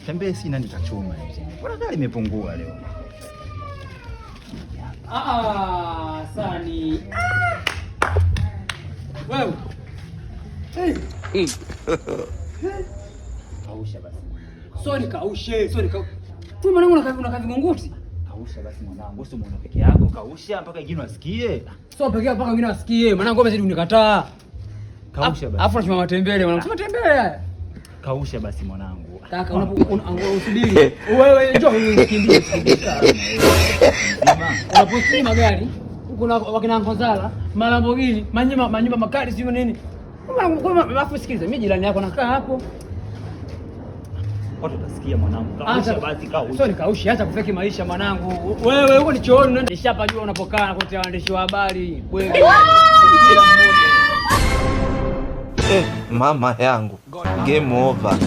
Tembee sina nikachoma hivi. Mbona gari imepungua leo? Sani. Wewe. Kausha basi. Sorry kaushe. Tu mwanangu na munguti. Kausha basi mwanangu. Sio muone peke yako, kausha mpaka wengine wasikie. Sio peke yako mpaka wengine wasikie. Mwanangu umezidi unikataa. Kausha basi. Afu tunachoma matembele mwanangu. Sema tembele haya. Kausha basi mwanangu. Kaka unasubiri. Wewe njoo unikimbie. Unaposti magari huko na wakina Ngonzala, Malambogini, manyumba makali sio nini? Alafu sikiliza, mimi jirani yako nakaa hapo. Watu utasikia mwanangu. Kausha basi kausha. Sio nikaushi, acha kufeki maisha mwanangu. Wewe huko ni chooni, nishapajua unapokaa na kutia waandishi wa habari. Wewe kila mmoja. Mama yangu. Game over.